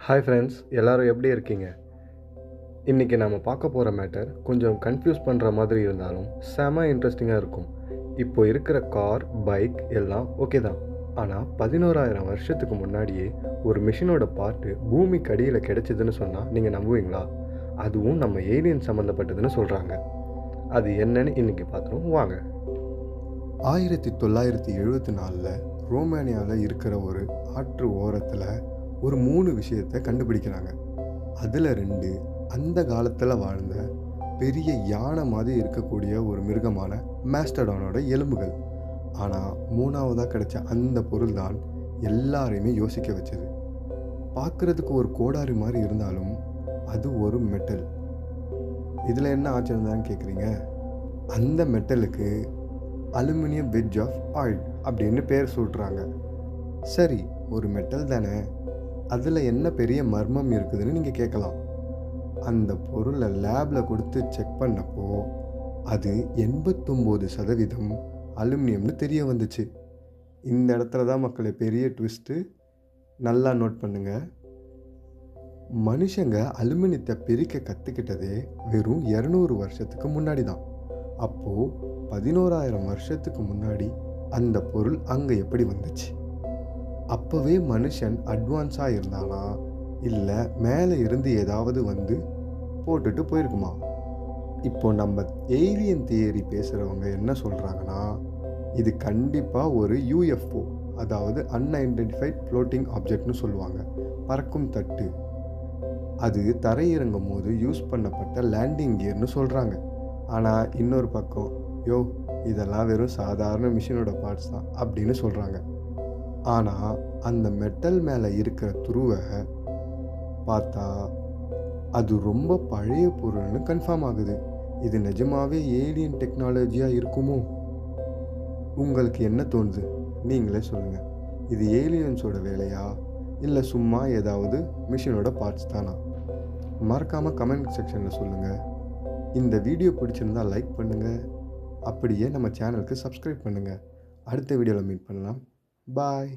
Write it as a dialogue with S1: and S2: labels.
S1: Hi friends, எல்லோரும் எப்படி இருக்கீங்க? இன்றைக்கி நம்ம பார்க்க போகிற மேட்டர் கொஞ்சம் கன்ஃப்யூஸ் பண்ணுற மாதிரி இருந்தாலும் செம இன்ட்ரெஸ்டிங்காக இருக்கும். இப்போ இருக்கிற கார், பைக் எல்லாம் ஓகே தான். ஆனால் 11,000 வருஷத்துக்கு முன்னாடியே ஒரு மிஷினோட பார்ட்டு பூமிக்கு அடியில் கிடைச்சிதுன்னு சொன்னால் நீங்கள் நம்புவீங்களா? அதுவும் நம்ம ஏலியன் சம்மந்தப்பட்டதுன்னு சொல்கிறாங்க. அது என்னன்னு இன்றைக்கி பார்த்துருவோம் வாங்க. 1974 ரோமானியாவில் இருக்கிற ஒரு ஆற்று ஓரத்தில் ஒரு 3 விஷயத்தை கண்டுபிடிக்கிறாங்க. அதில் 2 அந்த காலத்தில் வாழ்ந்த பெரிய யானை மாதிரி இருக்கக்கூடிய ஒரு மிருகமான மாஸ்டடானோட எலும்புகள். ஆனால் 3ஆவதாக கிடைச்ச அந்த பொருள் தான் எல்லாரையுமே யோசிக்க வச்சது. பார்க்குறதுக்கு ஒரு கோடாரி மாதிரி இருந்தாலும் அது ஒரு மெட்டல். இதில் என்ன ஆச்சரியம் தான் கேட்குறீங்க? அந்த மெட்டலுக்கு அலுமினியம் வெட்ஜ் ஆஃப் ஆயில் அப்படின்னு பேர் சொல்கிறாங்க. சரி, ஒரு மெட்டல் தானே, அதில் என்ன பெரிய மர்மம் இருக்குதுன்னு நீங்கள் கேட்கலாம். அந்த பொருளை லேபில் கொடுத்து செக் பண்ணப்போ அது 89% அலுமினியம்னு தெரிய வந்துச்சு. இந்த இடத்துல தான் மக்களே பெரிய ட்விஸ்ட்டு. நல்லா நோட் பண்ணுங்கள். மனுஷங்க அலுமினியத்தை பிரிக்க கற்றுக்கிட்டதே வெறும் 200 வருஷத்துக்கு முன்னாடி தான். அப்போது 11,000 வருஷத்துக்கு முன்னாடி அந்த பொருள் அங்கே எப்படி வந்துச்சு? அப்போவே மனுஷன் அட்வான்ஸாக இருந்தானா, இல்லை மேலே இருந்து ஏதாவது வந்து போட்டுட்டு போயிருக்குமா? இப்போ நம்ம ஏலியன் தியரி பேசுகிறவங்க என்ன சொல்கிறாங்கன்னா, இது கண்டிப்பாக ஒரு யூஎஃப்ஓ, அதாவது அன்ஐடென்டிஃபைட் ஃப்ளோட்டிங் ஆப்ஜெக்ட்னு சொல்லுவாங்க, பறக்கும் தட்டு. அது தரையிறங்கும் போது யூஸ் பண்ணப்பட்ட லேண்டிங் கியர்னு சொல்கிறாங்க. ஆனால் இன்னொரு பக்கம், இதெல்லாம் வெறும் சாதாரண மிஷினோட பார்ட்ஸ் தான் அப்படின்னு சொல்கிறாங்க. ஆனால் அந்த மெட்டல் மேலே இருக்கிற துருவை பார்த்தா அது ரொம்ப பழைய பொருள்னு கன்ஃபார்ம் ஆகுது. இது நிஜமாவே ஏலியன் டெக்னாலஜியாக இருக்குமோ? உங்களுக்கு என்ன தோணுது? நீங்களே சொல்லுங்கள். இது ஏலியன்ஸோட வேலையா, இல்லை சும்மா ஏதாவது மிஷினோட பார்ட்ஸ் தானா? மறக்காமல் கமெண்ட் செக்ஷனில் சொல்லுங்கள். இந்த வீடியோ பிடிச்சிருந்தால் லைக் பண்ணுங்கள். அப்படியே நம்ம சேனலுக்கு சப்ஸ்கிரைப் பண்ணுங்கள். அடுத்த வீடியோவில் மீட் பண்ணலாம். Bye.